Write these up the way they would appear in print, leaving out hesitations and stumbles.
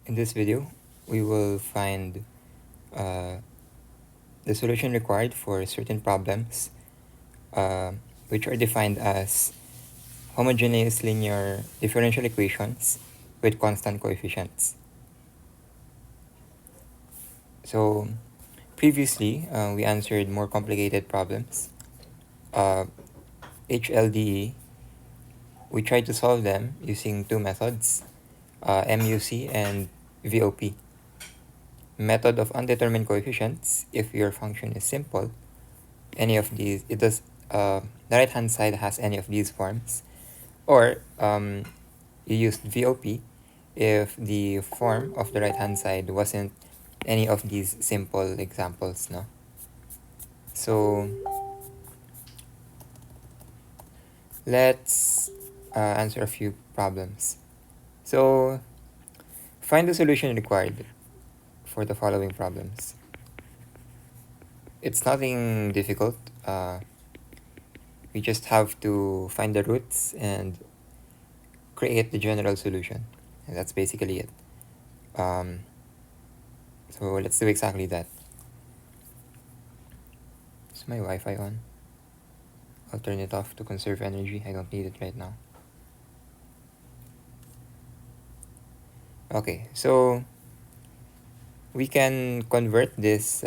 In this video, we will find the solution required for certain problems, uh, which are defined as homogeneous linear differential equations with constant coefficients. So previously, we answered more complicated problems. HLDE, we tried to solve them using two methods, MUC and VOP. Method of undetermined coefficients, if your function is simple, any of these, the right hand side has any of these forms, or you used VOP if the form of the right hand side wasn't any of these simple examples, no? So let's answer a few problems. So find the solution required for the following problems. It's nothing difficult. We just have to find the roots and create the general solution. And that's basically it. So let's do exactly that. Is my Wi-Fi on? I'll turn it off to conserve energy. I don't need it right now. Okay, so we can convert this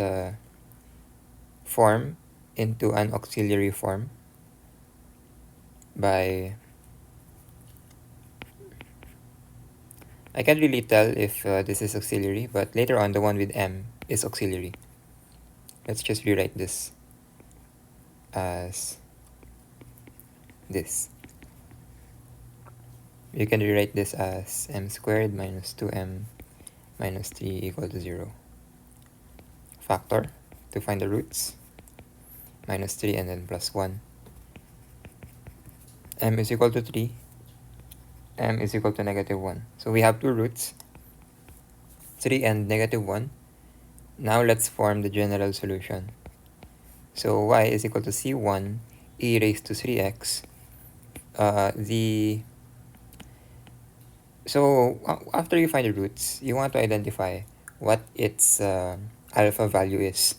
form into an auxiliary form by... I can't really tell if this is auxiliary, but later on the one with M is auxiliary. Let's just rewrite this as this. You can rewrite this as m squared minus 2m minus 3 equal to 0. Factor to find the roots. Minus 3 and then plus 1. M is equal to 3. M is equal to negative 1. So we have two roots, 3 and negative 1. Now let's form the general solution. So y is equal to c1 e raised to 3x. So after you find the roots, you want to identify what its alpha value is.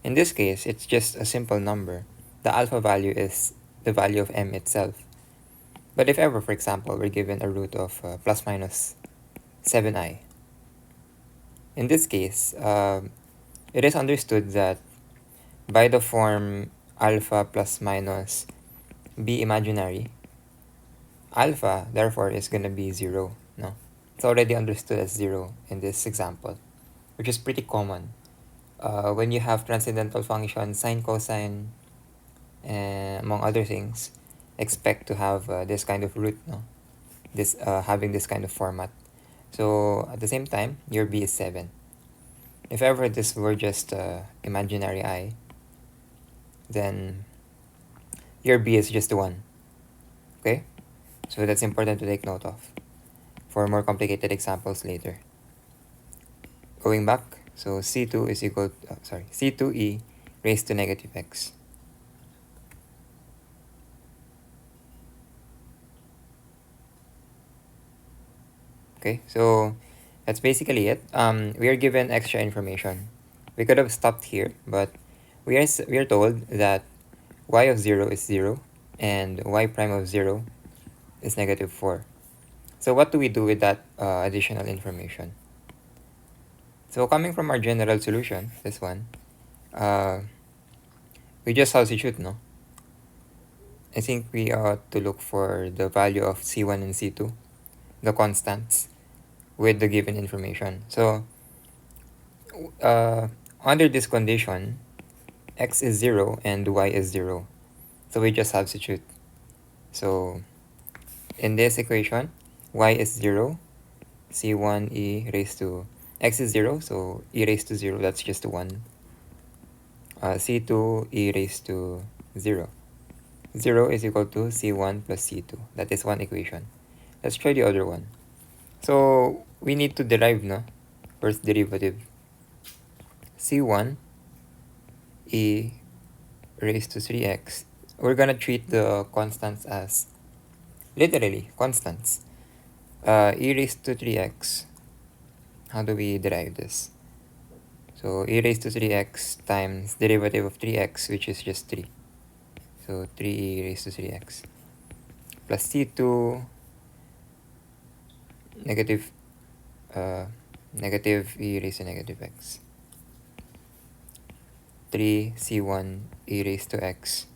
In this case, it's just a simple number. The alpha value is the value of m itself. But if ever, for example, we're given a root of plus minus 7i, in this case, it is understood that by the form alpha plus minus be imaginary, alpha therefore is going to be 0. No, it's already understood as 0 in this example, which is pretty common. When you have transcendental functions, sine, cosine, among other things, expect to have this kind of root, no? This having this kind of format. So at the same time, your b is 7. If ever this were just imaginary I, then your b is just 1. Okay? So that's important to take note of for more complicated examples later. Going back, so c2 is equal to, c2e raised to negative x. Okay, so that's basically it. We are given extra information. We could have stopped here, but we are told that y of 0 is 0 and y prime of 0 is negative 4. So what do we do with that additional information? So coming from our general solution, this one, we just substitute, no? I think we ought to look for the value of c1 and c2, the constants, with the given information. So under this condition, x is 0 and y is 0. So we just substitute. So in this equation, y is 0, c1 e raised to, x is 0, so e raised to 0, that's just 1. C2 e raised to 0. 0 is equal to c1 plus c2. That is one equation. Let's try the other one. So we need to derive, no? First derivative. c1 e raised to 3x. We're gonna treat the constants as literally constants. E raised to 3x how do we derive this? So e raised to 3x times derivative of 3x, which is just 3. So 3e raised to 3x plus c2 negative negative e raised to negative x. 3c1 e raised to x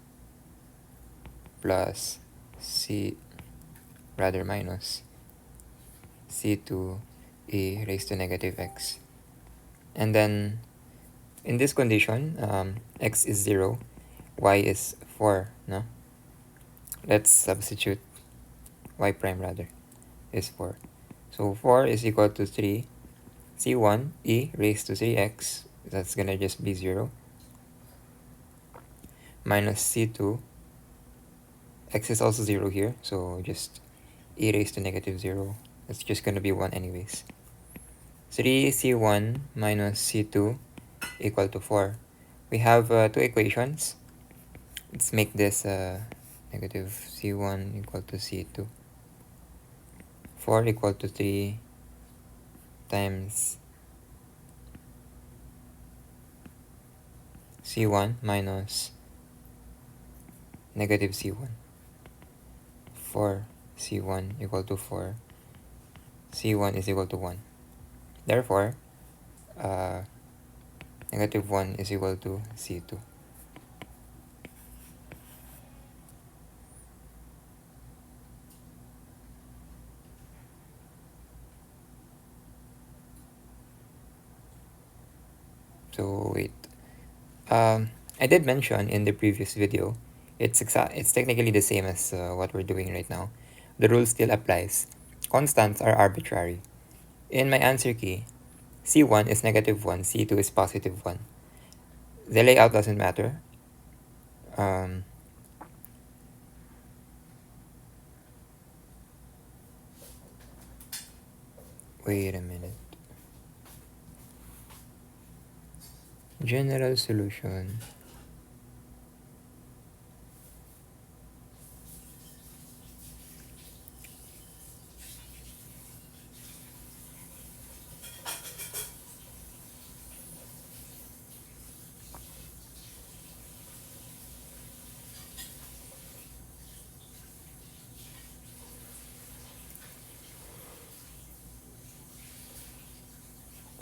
plus c rather minus c2 e raised to negative x. And then in this condition, x is 0, y is 4, no? Let's substitute y prime rather is 4. So 4 is equal to 3 c1 e raised to 3x, that's gonna just be 0, minus c2, x is also 0 here, so just e raised to negative 0, that's just gonna be 1 anyways. 3c1 minus c2 equal to 4. We have two equations. Let's make this negative c1 equal to c2. 4 equal to 3 times c1 minus negative c1. 4 c1 equal to 4. c1 is equal to 1. Therefore, negative 1 is equal to c2. So wait. I did mention in the previous video, it's technically the same as what we're doing right now. The rule still applies. Constants are arbitrary. In my answer key, c1 is negative 1, c2 is positive 1. The layout doesn't matter. Wait a minute. General solution.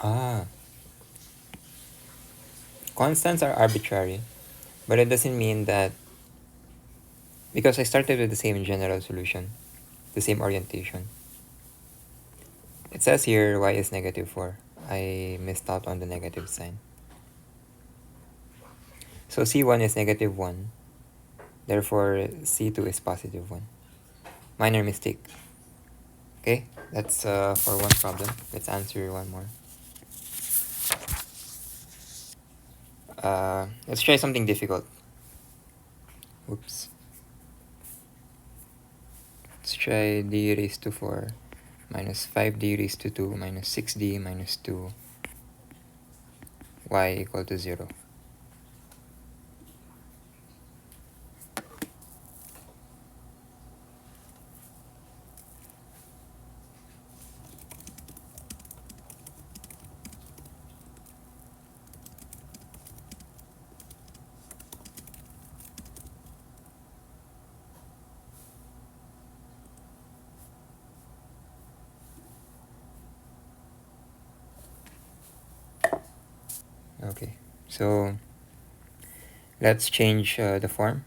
Ah, constants are arbitrary, but it doesn't mean that because I started with the same general solution, the same orientation. It says here y is negative 4. I missed out on the negative sign. So c1 is negative 1. Therefore, c2 is positive 1. Minor mistake. Okay, that's for one problem. Let's answer one more. Let's try something difficult. Oops. Let's try d raised to 4 minus 5d raised to 2 minus 6d minus 2 y equal to 0. Okay, so let's change the form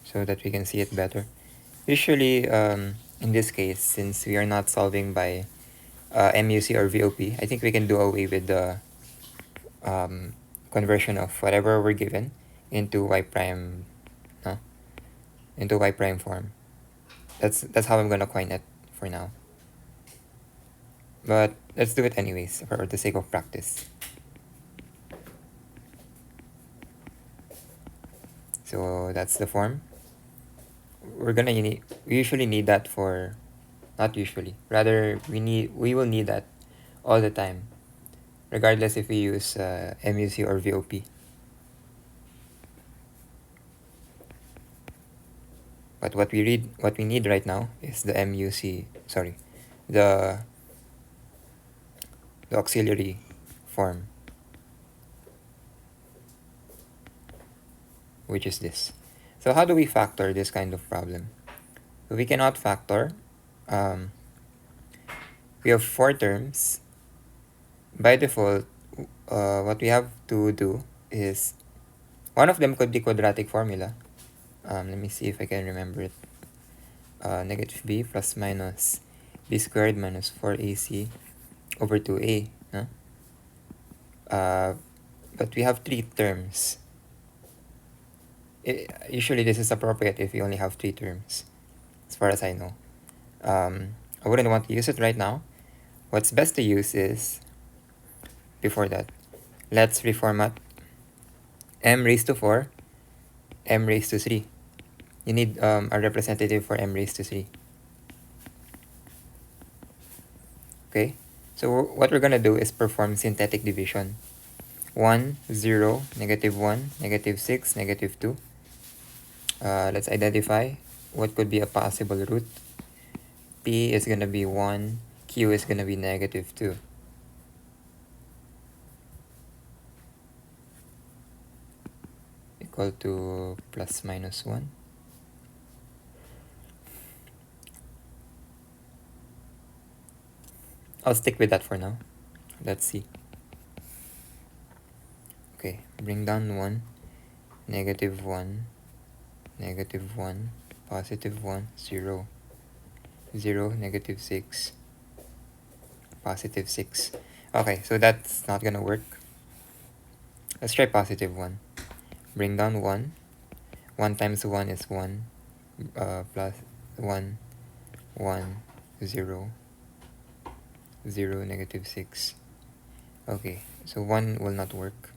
so that we can see it better. Usually, in this case, since we are not solving by MUC or VOP, I think we can do away with the conversion of whatever we're given into y prime, into y prime form. That's how I'm gonna coin it for now. But let's do it anyways for the sake of practice. So that's the form. We usually need that for, not usually, rather we will need that all the time, regardless if we use MUC or VOP. But what we need right now is the MUC, sorry, the the auxiliary form, which is this. So how do we factor this kind of problem? So we cannot factor. We have 4 terms. By default, what we have to do is, one of them could be quadratic formula. Let me see if I can remember it. Negative b plus minus b squared minus 4ac over 2a. Huh? But we have 3 terms. Usually this is appropriate if you only have 3 terms, as far as I know. I wouldn't want to use it right now. What's best to use is, before that, let's reformat m raised to 4, m raised to 3. You need a representative for m raised to 3. Okay, so what we're going to do is perform synthetic division. 1, 0, negative 1, negative 6, negative 2. Let's identify what could be a possible root. P is going to be 1, Q is going to be negative 2. Equal to plus minus 1. I'll stick with that for now. Let's see. Okay, bring down 1, negative 1, negative 1, positive 1, 0, 0, negative 6, positive 6. Okay, so that's not gonna work. Let's try positive 1. Bring down 1. 1 times 1 is 1, plus 1, 1, 0, 0, negative 6. Okay, so 1 will not work.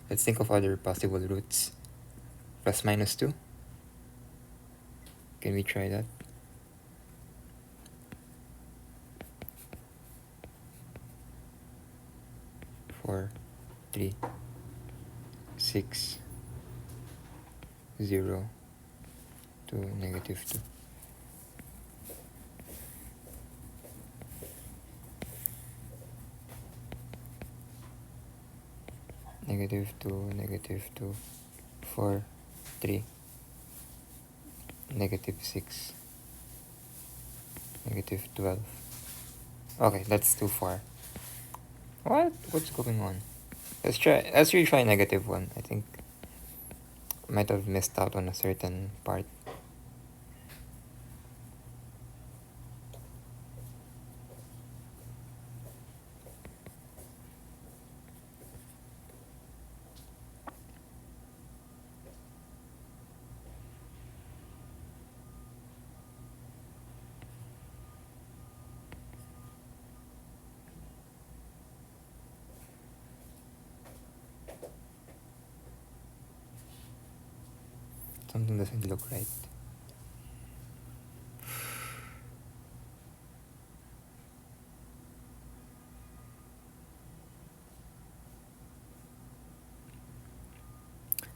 Let's think of other possible roots. Plus minus 2. Can we try that? Four, 3, 6, 0, 2, negative 2. Negative 2, negative 2, 4, 3, negative 6, negative 12. Okay, that's too far. What's going on? Let's retry negative 1. I think I might have missed out on a certain part. Something doesn't look right.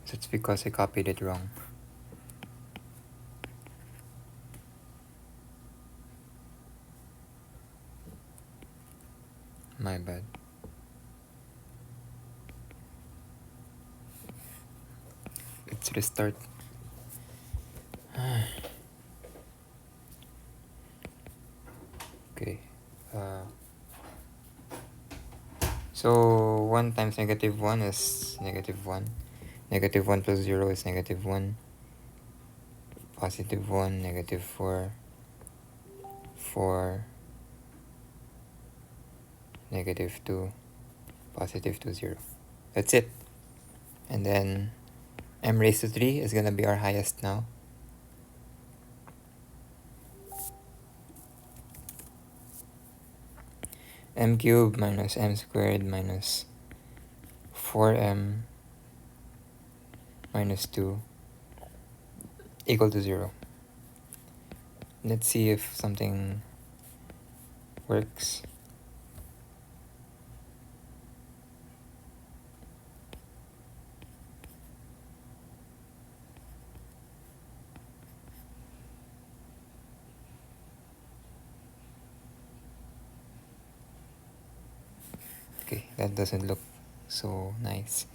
So it's because I copied it wrong. My bad. Let's restart. Okay. So 1 times negative 1 is negative 1. Negative 1 plus 0 is negative 1. Positive 1, negative 4. 4. Negative 2. Positive 2, 0. That's it. And then m raised to 3 is going to be our highest now. M cubed minus m squared minus 4m minus 2 equal to 0. Let's see if something works. that doesn't look so nice.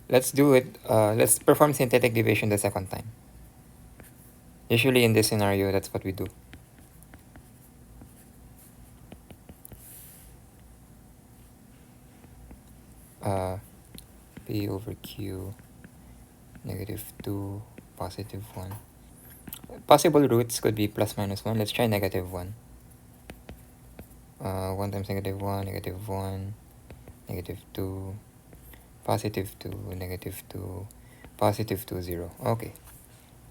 Let's do it. Let's perform synthetic division the second time. Usually in this scenario, that's what we do. P over Q, -2, +1. Possible roots could be plus minus 1. Let's try -1. 1 times -1, -1, -2, +2, -2, +2, 0. Okay.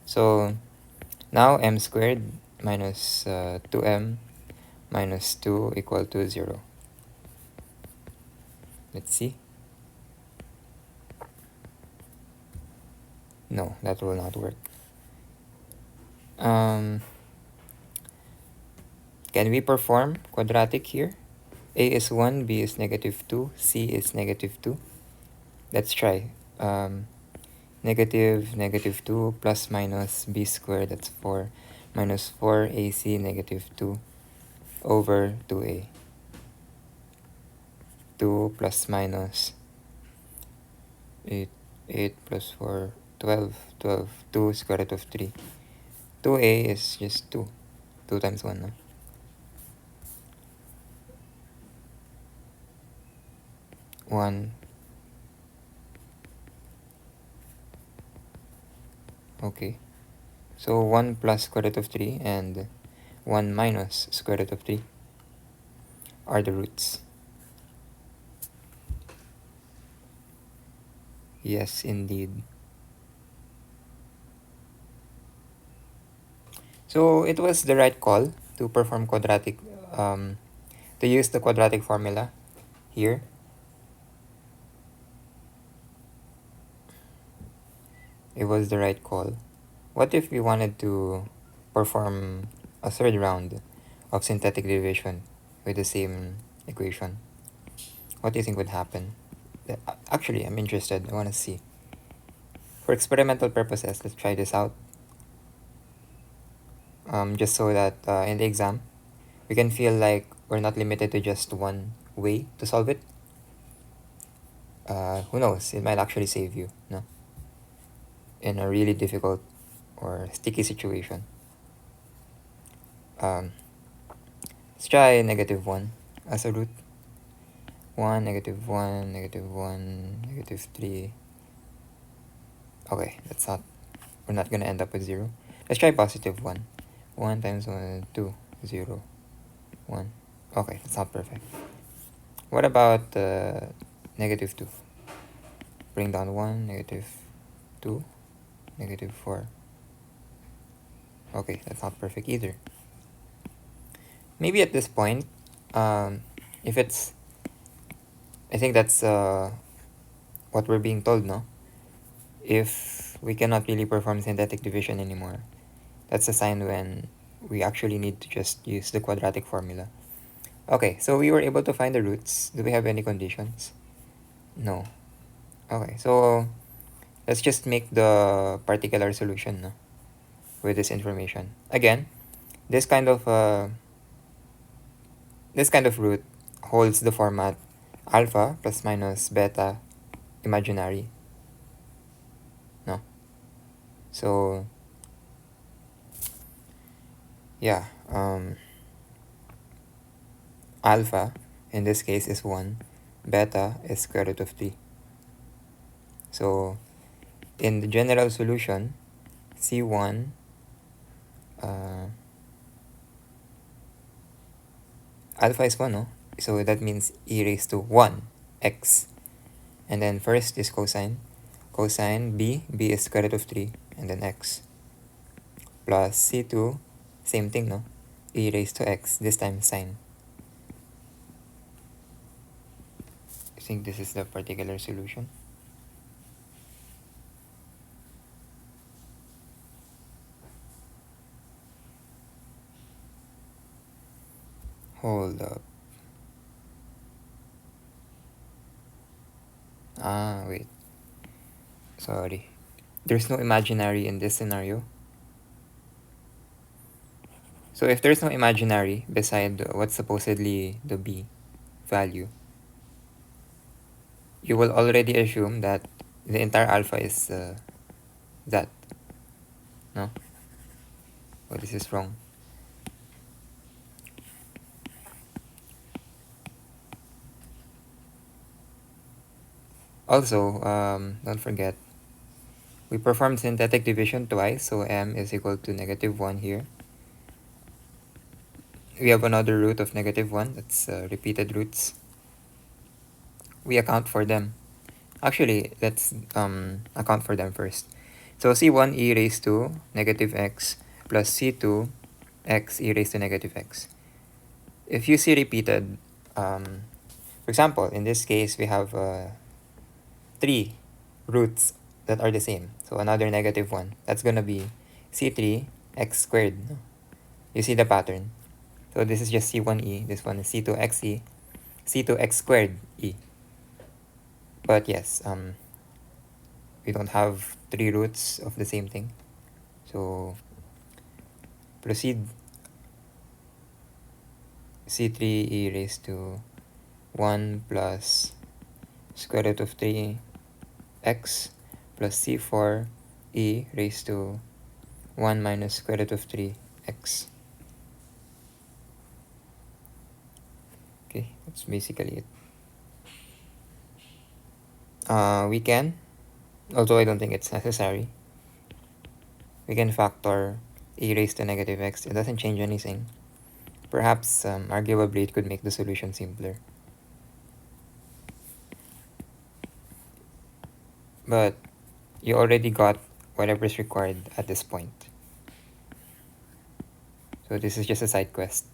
So now m squared minus 2m minus 2 equal to 0. Let's see. No, that will not work. Can we perform quadratic here? A is 1, B is -2, C is -2. Let's try. -2 plus minus B squared, that's 4, minus 4AC -2 over 2A. 2 plus minus 8, 8 plus 4, 12, 12, 2 square root of 3. 2A is just 2. 2 times 1, no? 1. Okay. So 1 plus square root of 3 and 1 minus square root of 3 are the roots. Yes, indeed. So it was the right call to perform quadratic, to use the quadratic formula here. It was the right call. What if we wanted to perform a third round of synthetic derivation with the same equation? What do you think would happen? Actually, I'm interested. I want to see. For experimental purposes, let's try this out. Just so that in the exam, we can feel like we're not limited to just one way to solve it. Who knows? It might actually save you, no? In a really difficult or sticky situation. Let's try -1 as a root. 1, -1, -1, -3. Okay, that's not, we're not gonna end up with 0. Let's try +1. 1 times 1, 2, 0, 1. Okay, that's not perfect. What about -2? Bring down 1, -2, -4. Okay, that's not perfect either. Maybe at this point, if it's, I think that's what we're being told, no? If we cannot really perform synthetic division anymore, that's a sign when we actually need to just use the quadratic formula. Okay, so we were able to find the roots. Do we have any conditions? No. Okay, so let's just make the particular solution, no? With this information. Again, this kind of root holds the format alpha plus minus beta imaginary, no? So yeah, alpha in this case is 1, beta is square root of 3. So in the general solution, C1 alpha is 1, no? So that means e raised to 1 x. And then first is cosine. Cosine b is square root of 3, and then x. Plus C2, same thing, no? E raised to x, this time sine. I think this is the particular solution. Hold up. Wait. Sorry. There's no imaginary in this scenario. So if there's no imaginary beside what's supposedly the b value, you will already assume that the entire alpha is that. No? Oh, this is wrong. Also, don't forget, we performed synthetic division twice, so m is equal to -1 here. We have another root of -1, that's repeated roots. We account for them. Actually, let's account for them first. So C1 e raised to -x plus C2 x e raised to -x. If you see repeated, for example, in this case, we have 3 roots that are the same. So another -1. That's going to be C3 x squared. You see the pattern. So this is just C1e. This one is C2xe. C2x squared e. But yes, we don't have 3 roots of the same thing. So proceed. C3e raised to 1 plus square root of 3x plus C4e raised to 1 minus square root of 3x. Okay, that's basically it. We can, although I don't think it's necessary, we can factor e raised to -x. It doesn't change anything. Perhaps, arguably, it could make the solution simpler. But you already got whatever is required at this point. So this is just a side quest,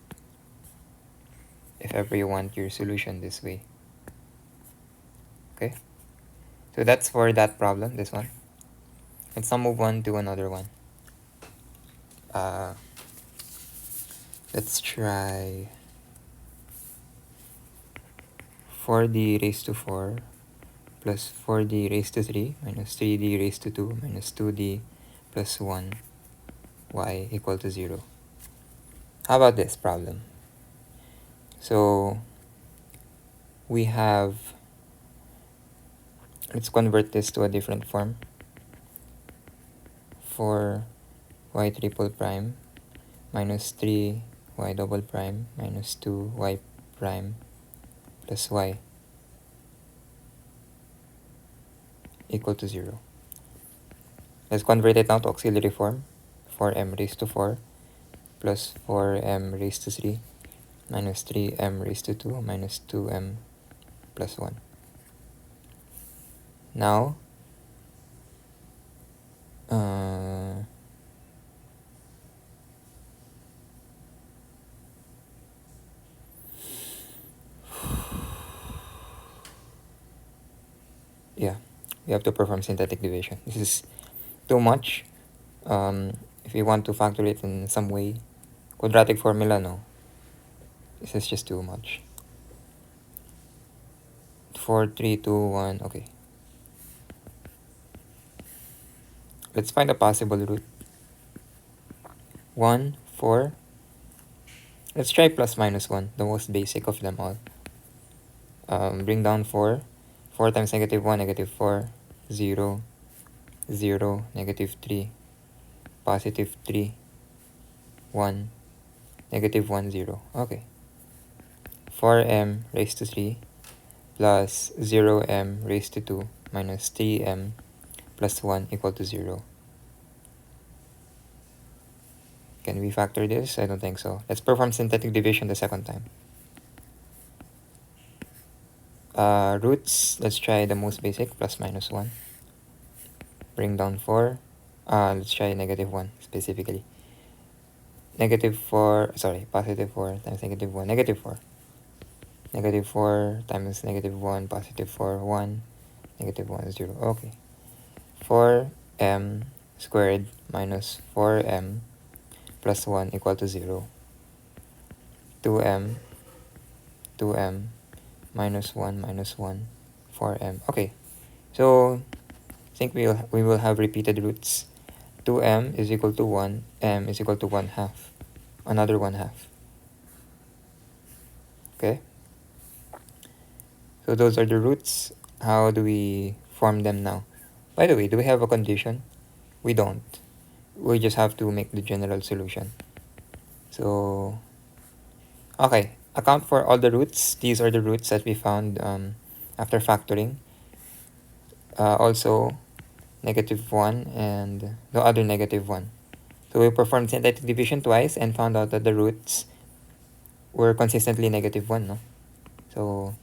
if ever you want your solution this way. Okay? So that's for that problem, this one. Let's now move on to another one. Let's try 4d raised to 4 plus 4d raised to 3 minus 3d raised to 2 minus 2d plus 1 y equal to 0. How about this problem? So we have, let's convert this to a different form. 4y triple prime minus 3y double prime minus 2y prime plus y equal to 0. Let's convert it now to auxiliary form. 4m raised to 4 plus 4m raised to 3 minus 3m raised to 2 minus 2m plus 1. Now, yeah, we have to perform synthetic division. This is too much. If you want to factor it in some way, quadratic formula, no. This is just too much. 4, 3, 2, 1, okay. Let's find a possible root. 1, 4. Let's try plus minus 1, the most basic of them all. Bring down 4. 4 times -1, -4, 0, 0, -3, positive 3, 1, -1, 0. Okay. 4m raised to 3 plus 0m raised to 2 minus 3m plus 1 equal to 0. Can we factor this? I don't think so. Let's perform synthetic division the second time. Roots, let's try the most basic, plus minus 1. Bring down 4. Let's try -1 specifically. Positive 4 times -1, -4. -4 times -1, positive 4, 1, -1, 0. Okay. 4m squared minus 4m plus 1 equal to 0. 2m, 2m, minus 1, 4m. Okay, so I think we will have repeated roots. 2m is equal to 1, m is equal to 1/2, another 1/2. Okay, so those are the roots. how do we form them now? By the way, do we have a condition? We don't. We just have to make the general solution. So, okay, account for all the roots. These are the roots that we found after factoring. Also, -1 and the other -1. So we performed synthetic division twice and found out that the roots were consistently -1, no? So,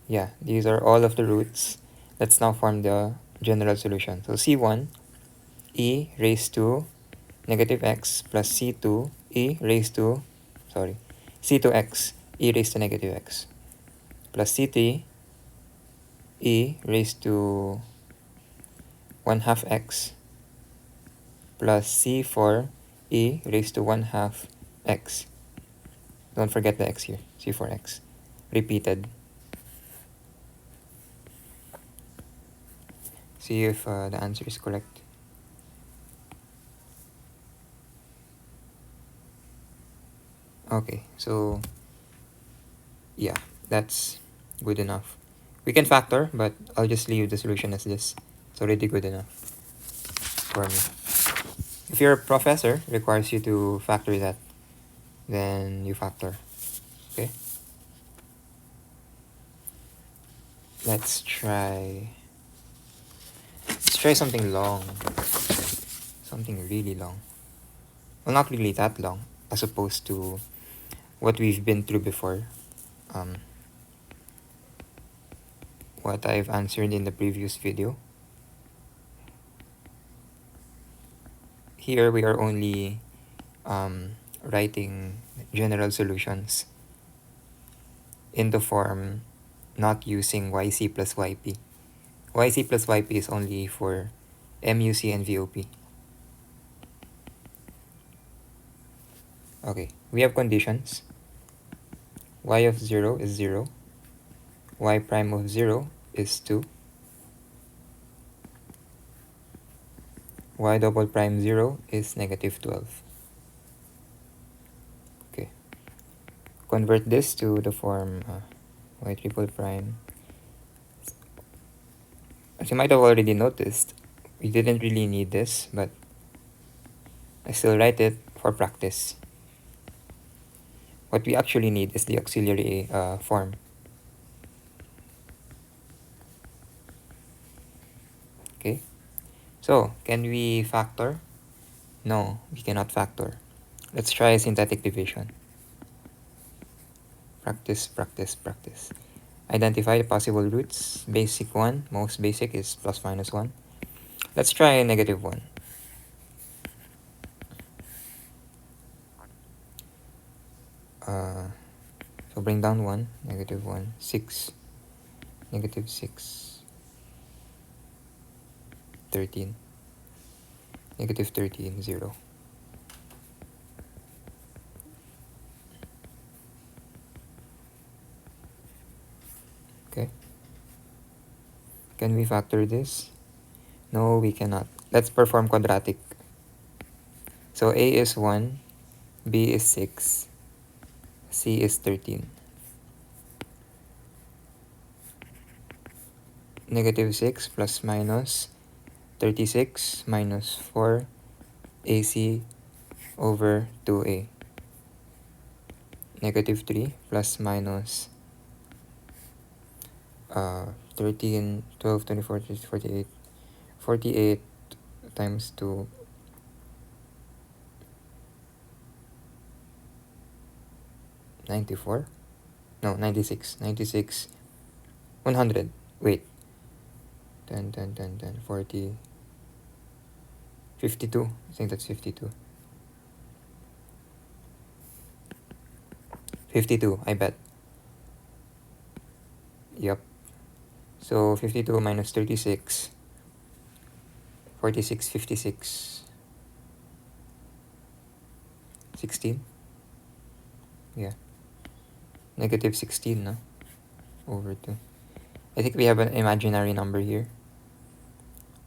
yeah, these are all of the roots. Let's now form the general solution. So C1, e raised to -x plus C2, e raised to, sorry, C2x, e raised to -x plus C3, e raised to 1/2 x plus C4, e raised to 1/2 x. Don't forget the x here, C4x. Repeated. See if the answer is correct. Okay, so yeah, that's good enough. We can factor, but I'll just leave the solution as this. It's already good enough for me. If your professor requires you to factor that, then you factor. Okay? Let's try something long. Something really long. Well, not really that long, as opposed to what we've been through before. What I've answered in the previous video. Here we are only writing general solutions in the form not using YC plus YP. YC plus YP is only for MUC and VOP. Okay, we have conditions. Y of 0 is 0. Y prime of 0 is 2. Y double prime 0 is -12. Okay. Convert this to the form Y triple prime. As you might have already noticed, we didn't really need this, but I still write it for practice. What we actually need is the auxiliary form. Okay. So, can we factor? No, we cannot factor. Let's try synthetic division. Practice, practice, practice. Identify the possible roots. Basic one, most basic is plus minus 1. Let's try -1. So bring down 1, -1, 6, -6, 13, -13, 0. Okay. Can we factor this? No, we cannot. Let's perform quadratic. So A is 1, B is 6, C is 13. -6 plus minus 36 minus 4 AC over 2A. -3 plus minus 13, 12, 24, 48. 48 times 2. 94? No, 96. 96. 100. Wait. 10, 10, 10, 10, 40. 52. I think that's 52. 52, I bet. Yep. So 52 minus 36. 46, 56. 16? Yeah. -16, no? Over 2. I think we have an imaginary number here.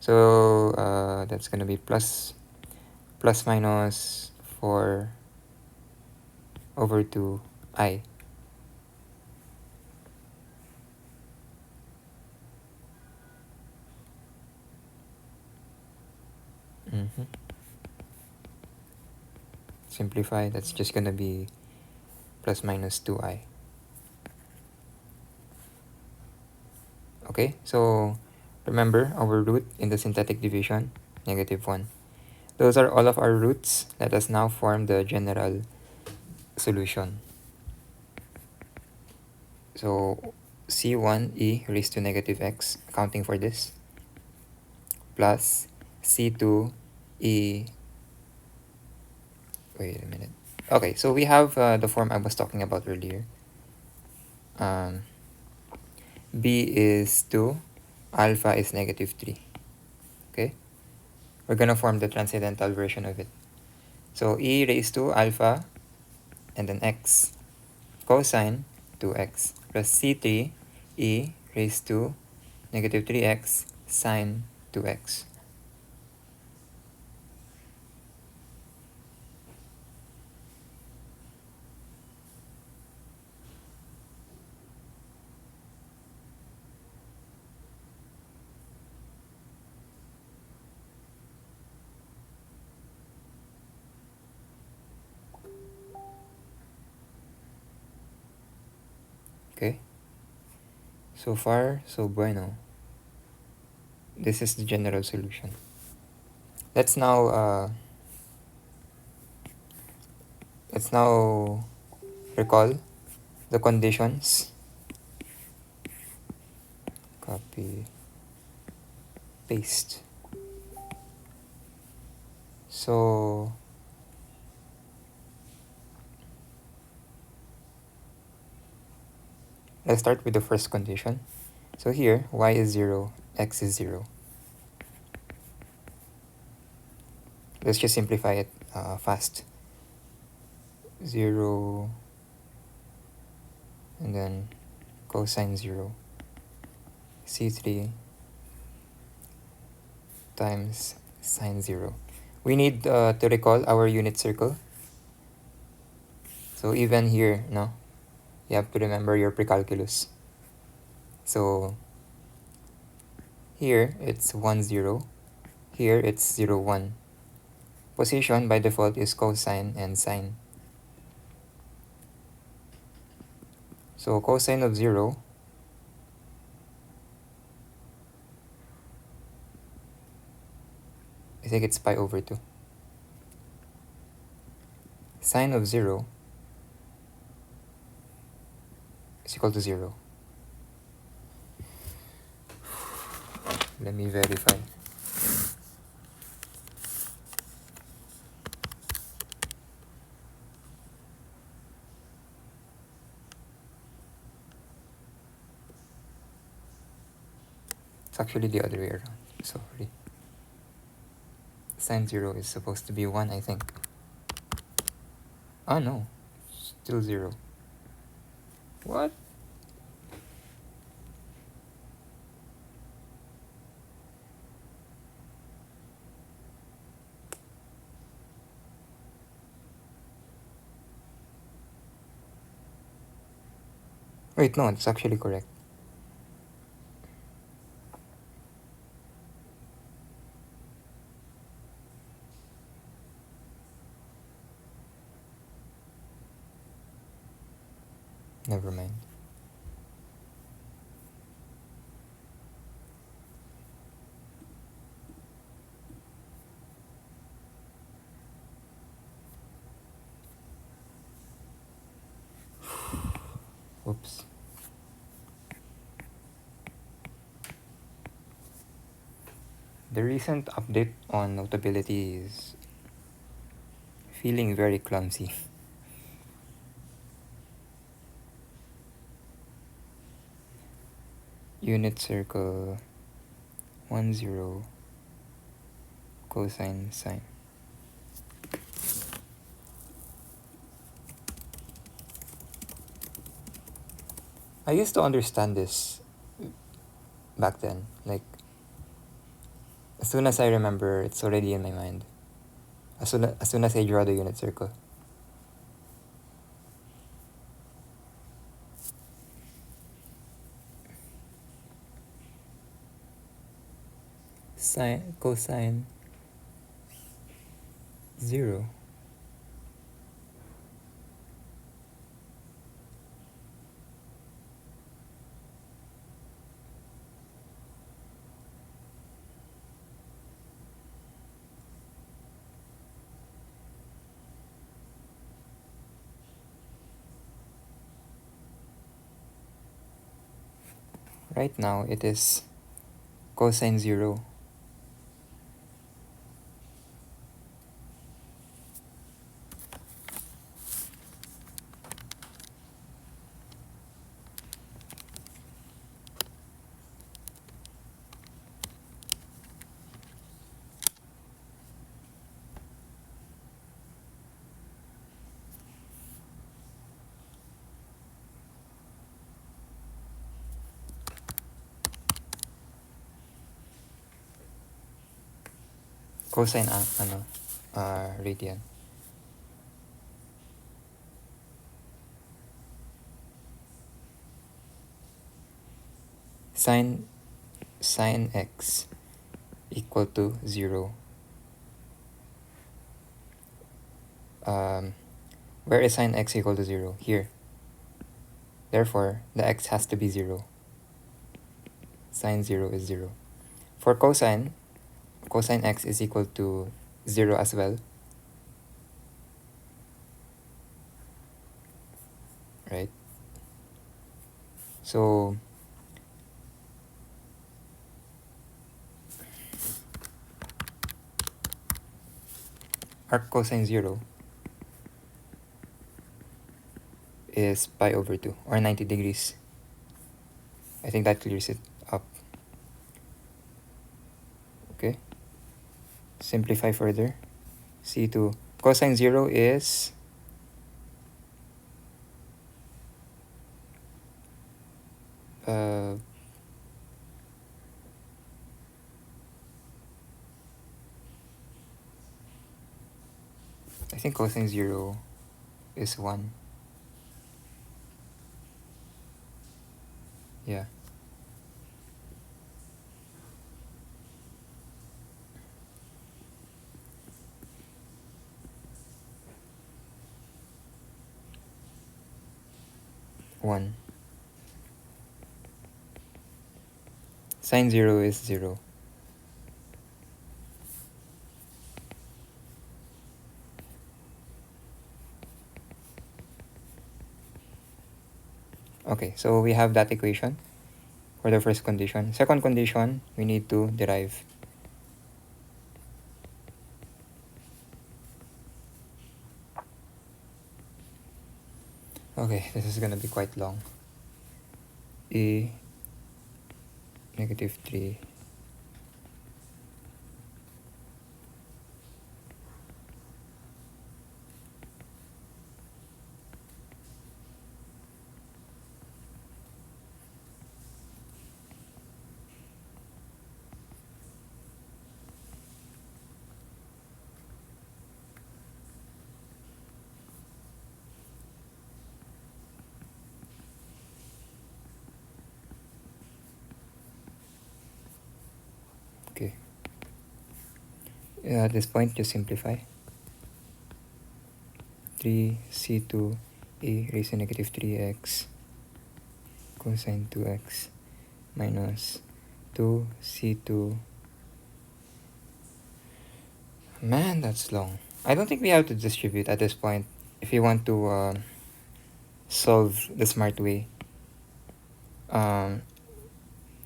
So that's going to be plus minus 4 over 2I. Simplify, that's just gonna be plus minus 2i. Okay, so remember our root in the synthetic division, -1. Those are all of our roots. Let us now form the general solution. So C1e raised to -x, accounting for this, plus C2e. Wait a minute. Okay, so we have the form I was talking about earlier. B is 2, alpha is -3. Okay? We're gonna form the transcendental version of it. So e raised to alpha and then x cosine 2x plus c3 e raised to -3x sine 2x. Okay? So far, so bueno. This is the general solution. Let's now recall the conditions. Copy, paste. So let's start with the first condition. So here, y is 0, x is 0. Let's just simplify it fast. 0 and then cosine 0. C3 times sine 0. We need to recall our unit circle. So even here, no, you have to remember your precalculus. So here it's 1, 0. Here it's 0, 1. Position by default is cosine and sine. So cosine of 0 I think it's pi over 2. Sine of 0 is equal to 0. Let me verify. It's actually the other way around. Sorry. Sine 0 is supposed to be 1, I think. Oh no, still 0. What? Wait, no, it's actually correct. Never mind. Oops. The recent update on Notability is feeling very clumsy. Unit circle 1, 0 cosine sine. I used to understand this back then. Like, as soon as I remember, it's already in my mind. As soon as I draw the unit circle. Sine, cosine 0. Right now, it is cosine 0. Cosine radian. Sine x equal to 0. Where is sine x equal to 0? Here. Therefore, the x has to be 0. Sine 0 is 0. For cosine x is equal to 0 as well. Right? So, arc cosine 0 is pi over 2, or 90 degrees. I think that clears it up. Okay. Simplify further. C2. Cosine 0 is I think cosine 0 is 1. Yeah. One. Sine 0 is 0. Okay, so we have that equation for the first condition. Second condition, we need to derive. Okay, this is gonna be quite long. E negative 3 Okay. At this point, just simplify. 3c2 e raised to negative 3x cosine 2x minus 2c2. Man, that's long. I don't think we have to distribute at this point if you want to solve the smart way.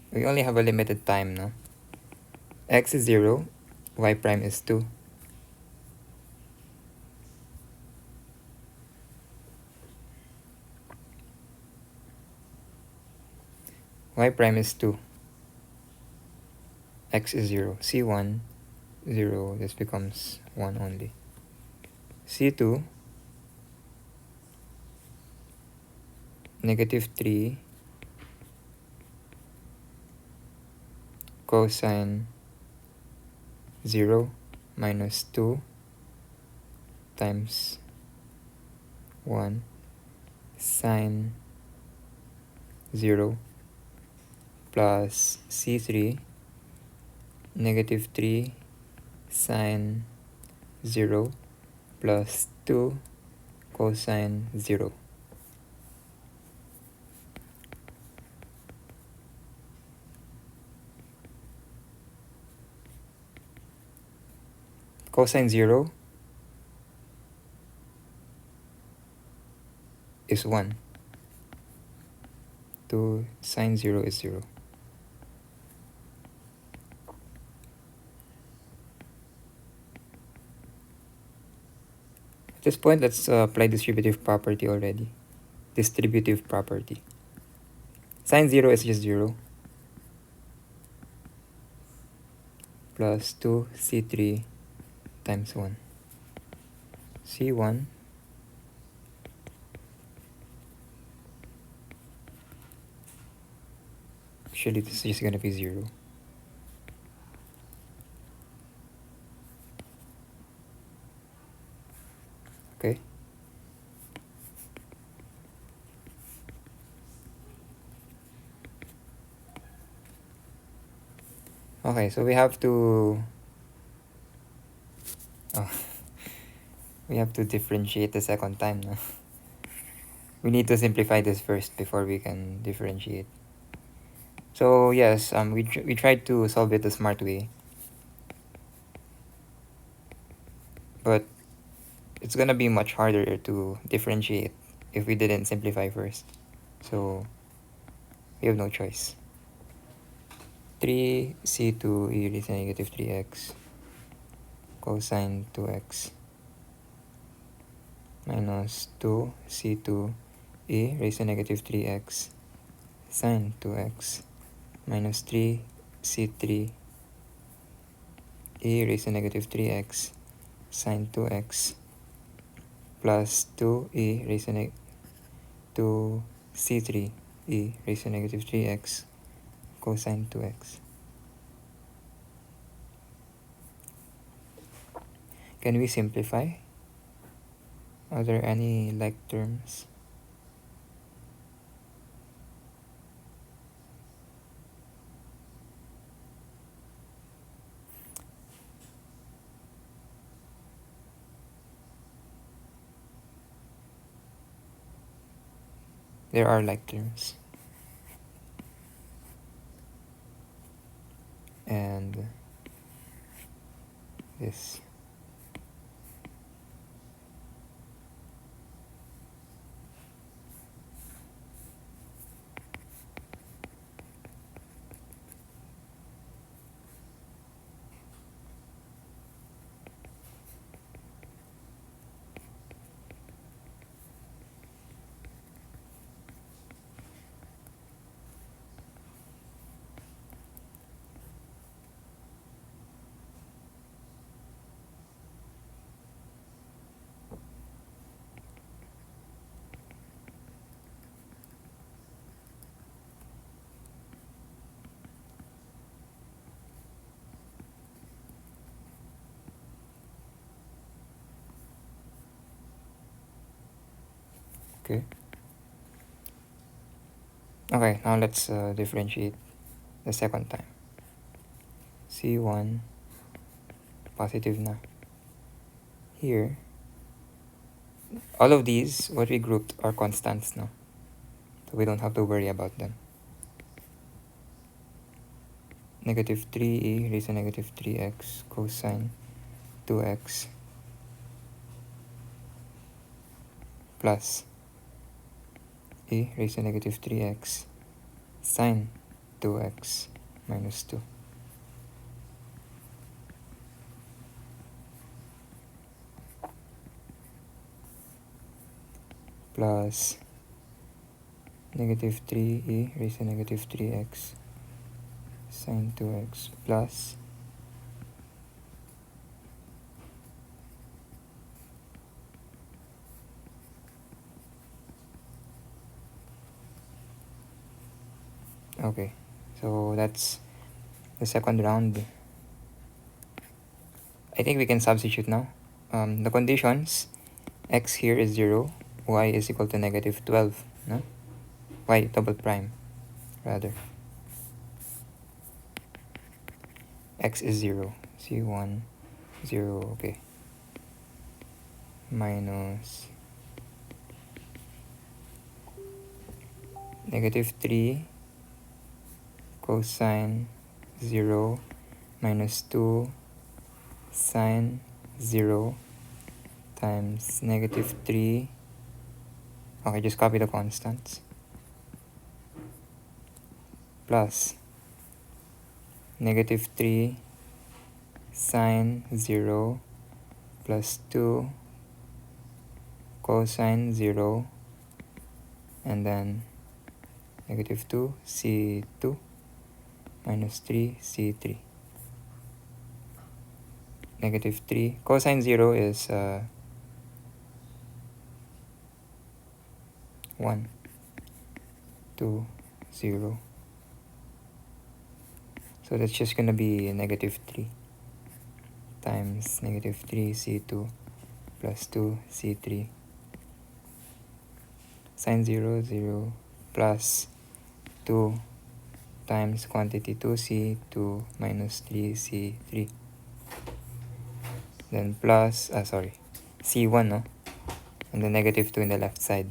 We only have a limited time, no? X is 0, y prime is 2. Y prime is 2. X is 0. C1, 0. This becomes 1 only. C2, negative 3 cosine 0 minus 2 times 1 sine 0 plus C3 negative 3 sine 0 plus 2 cosine 0. Cosine 0 is 1. 2 sine 0 is 0. At this point, let's apply distributive property already. Distributive property. Sine 0 is just 0. Plus 2c3 times 1. c1 actually this is just gonna be 0. Okay. Okay, so we have to we have to differentiate the second time now. We need to simplify this first before we can differentiate. So yes, we tried to solve it the smart way, but it's gonna be much harder to differentiate if we didn't simplify first. So we have no choice. 3c2 e raised to negative 3x cosine 2x minus 2c2 e raised to negative 3x sine 2x minus 3c3 e raised to negative 3x sine 2x plus 2 raised to c3 e raised to negative 3x cosine 2x. Can we simplify? Are there any like terms? There are like terms. And this. Okay. Okay, now let's differentiate the second time. C1 positive na. Here, all of these, what we grouped, are constants now. So we don't have to worry about them. Negative 3e raised to negative 3x cosine 2x plus e raised to negative 3x sine 2x minus 2. Plus negative 3e raised to negative 3x sine 2x plus okay, so that's the second round. I think we can substitute now. The conditions, x here is 0, y is equal to negative 12, no? Y double prime, rather. X is 0, C1, 0, okay. minus negative 3 cosine 0 minus 2 sine 0 times negative 3. Okay, just copy the constants. Plus negative 3 sine 0 plus 2 cosine 0, and then negative 2 c2 minus 3 c3. Negative 3 cosine 0 is 1, 2, 0. So that's just going to be negative 3 times negative 3 c2 plus 2 c3 sine 0, 0 plus 2 times quantity 2c 2 minus 3c3, then plus c1, no? And then negative 2 in the left side.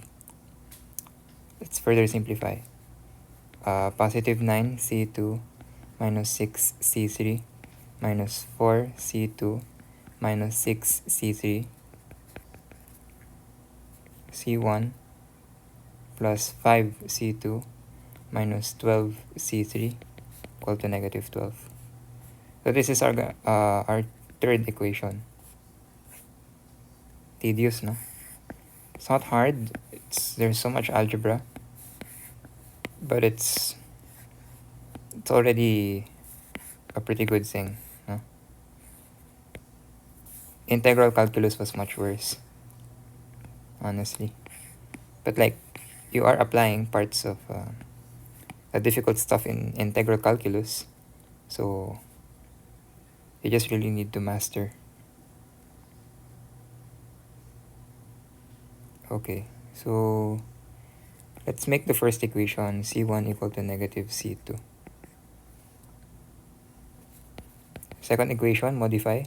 Let's further simplify. Positive 9 c2 minus 6 c3 minus 4 c2 minus 6 c3 c1 plus 5 c2 minus 12 c3 equal to negative 12. So this is our third equation. Tedious, no? It's not hard. There's so much algebra, but it's already a pretty good thing, no? Integral calculus was much worse, honestly. But like, you are applying parts of the difficult stuff in integral calculus, so you just really need to master. Okay, so let's make the first equation c1 equal to negative c2. Second equation, modify.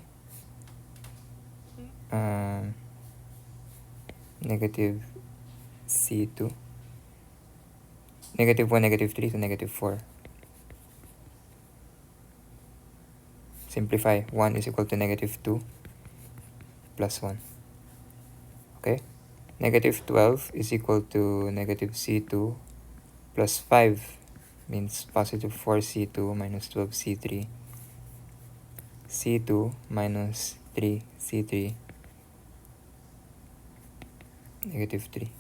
Negative c2, negative 1, negative 3 to negative 4. Simplify. 1 is equal to negative 2 plus 1. Okay? Negative 12 is equal to negative c2 plus 5 means positive 4c2 minus 12c3. c2 minus 3c3, negative 3.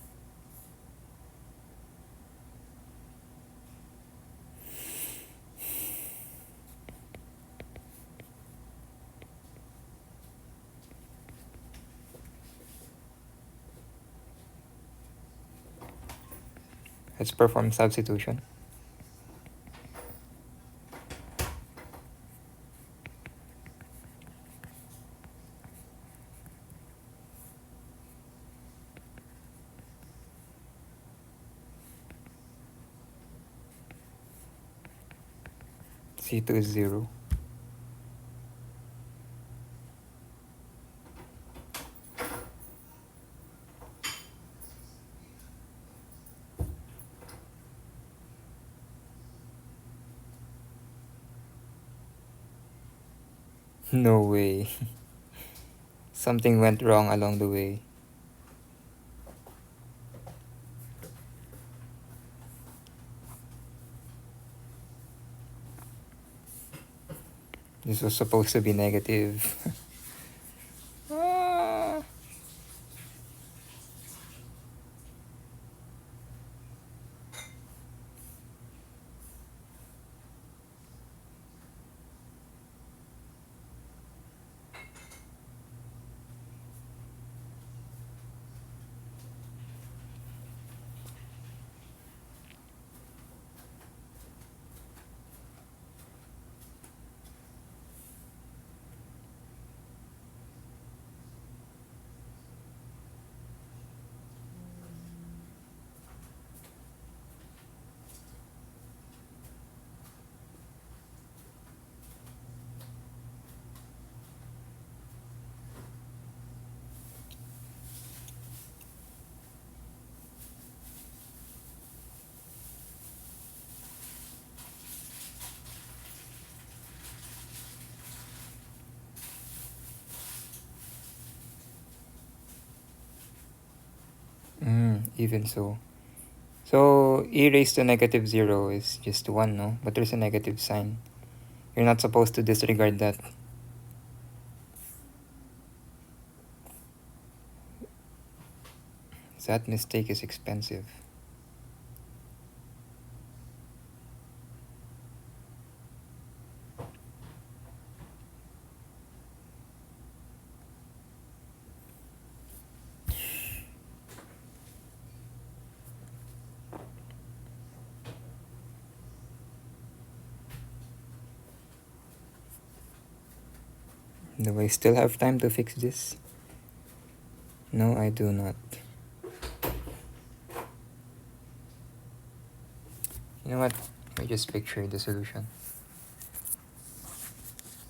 Let's perform substitution. c2 is 0. No way. Something went wrong along the way. This was supposed to be negative. Ah. even so. So e raised to negative 0 is just 1, no? But there's a negative sign. You're not supposed to disregard that. That mistake is expensive. Do I still have time to fix this? No, I do not. You know what? Let me just picture the solution.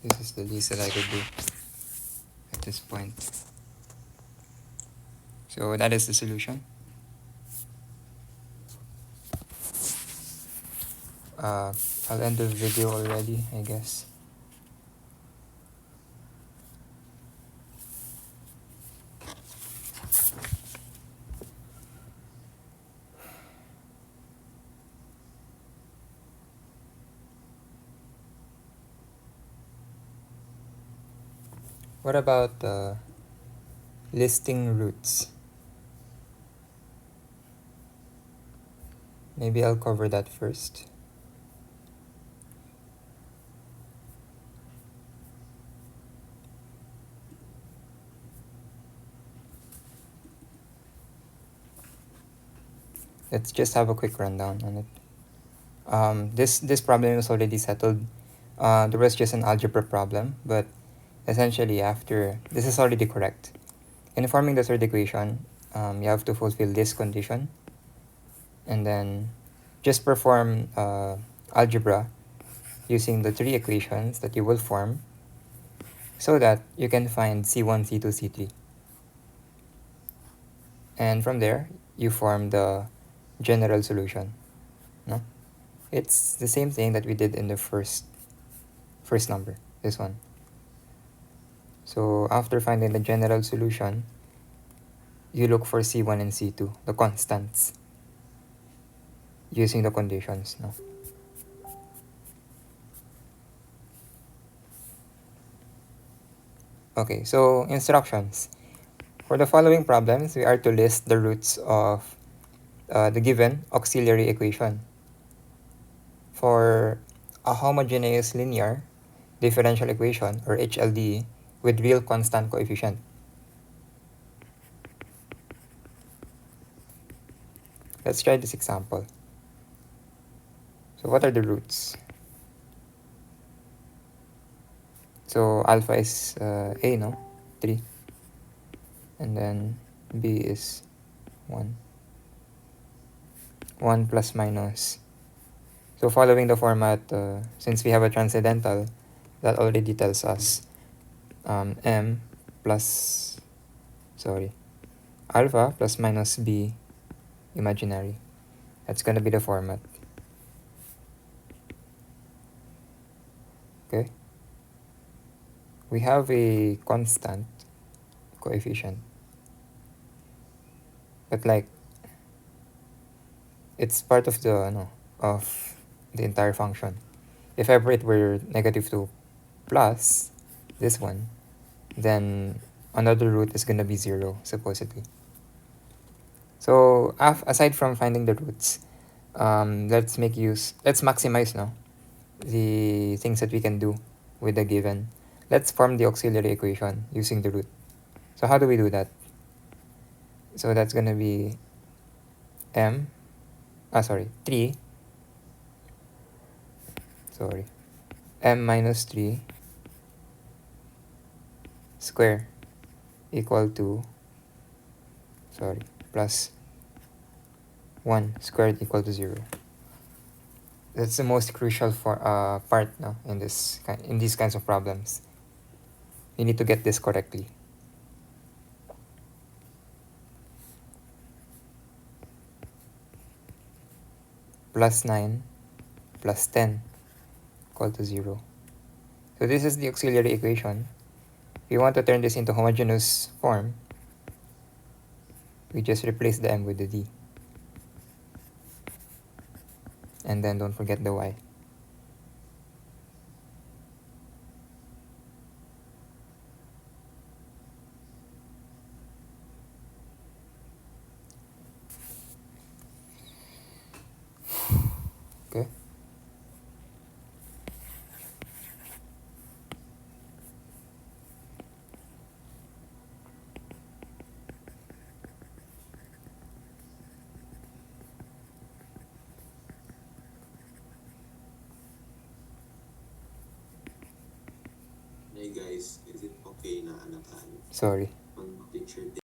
This is the least that I could do at this point. So that is the solution. I'll end the video already, I guess. What about listing roots? Maybe I'll cover that first. Let's just have a quick rundown on it. This problem is already settled. There was just an algebra problem, but essentially after this is already correct. In forming the third equation, you have to fulfill this condition, and then just perform algebra using the three equations that you will form, so that you can find C1, C2, C3. And from there, you form the general solution. No? It's the same thing that we did in the first number, this one. So after finding the general solution, you look for C1 and C2, the constants, using the conditions. No? Okay, so instructions. For the following problems, we are to list the roots of the given auxiliary equation. For a homogeneous linear differential equation, or HLDE, with real constant coefficient. Let's try this example. So what are the roots? So alpha is A, no? 3. And then B is 1. 1 plus minus. So following the format, since we have a transcendental, that already tells us M plus, alpha plus minus B imaginary. That's going to be the format. Okay. We have a constant coefficient, but like it's part of the of the entire function. If ever it were negative 2 plus this one, then another root is gonna be 0 supposedly. So aside from finding the roots, let's maximize now the things that we can do with the given. Let's form the auxiliary equation using the root. So how do we do that? So that's gonna be 3 m minus 3 square equal to plus 1 squared equal to 0. That's the most crucial part now in these kinds of problems. You need to get this correctly. Plus 9 plus 10 equal to 0. So this is the auxiliary equation. If you want to turn this into homogeneous form, we just replace the m with the d. and then don't forget the y. Okay. Hey guys, is it okay na ano tayo? Sorry. Mag-picture din.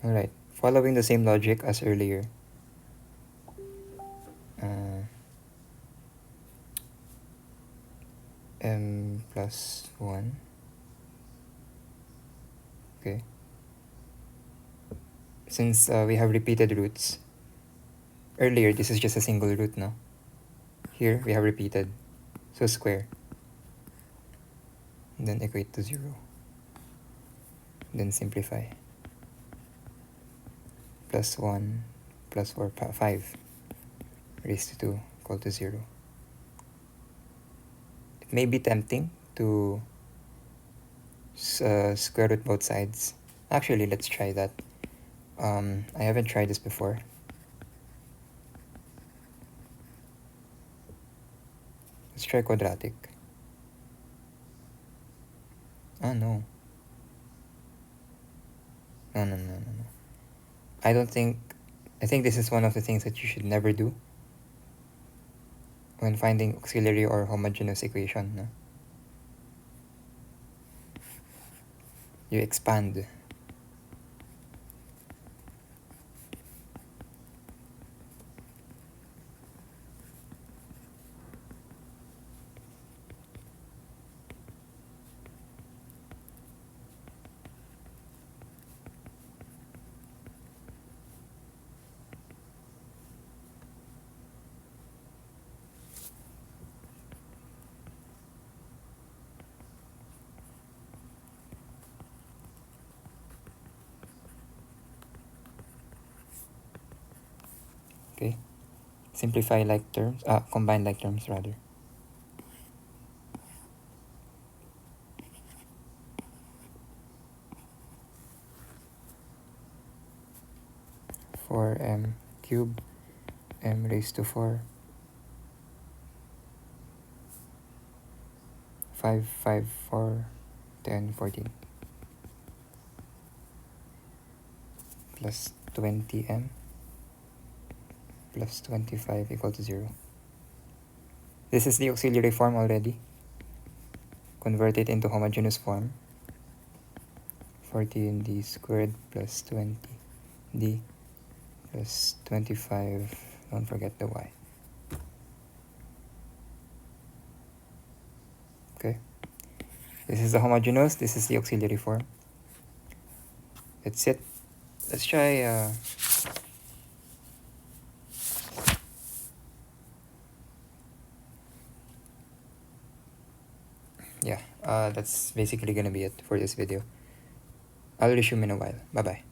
Alright. Following the same logic as earlier. M plus 1. Okay. Since we have repeated roots, earlier this is just a single root now. Here we have repeated. So square. And then equate to 0. Then simplify. Plus 1 plus 4, 5 raised to 2 equal to 0. It may be tempting to square root both sides. Actually, let's try that. I haven't tried this before. Let's try quadratic. Ah, no. No, no, no, no, no. I think this is one of the things that you should never do when finding auxiliary or homogeneous equation. No? You expand. Okay. Simplify like terms. Combine like terms rather. For m cube m raised to 4 5 5 4 10 14 plus 20m plus 25 equal to 0. This is the auxiliary form already. Convert it into homogeneous form. 14d squared plus 20d plus 25, don't forget the y. Okay, this is the homogeneous, this is the auxiliary form. That's it. Let's try yeah, that's basically gonna be it for this video. I'll resume in a while. Bye bye.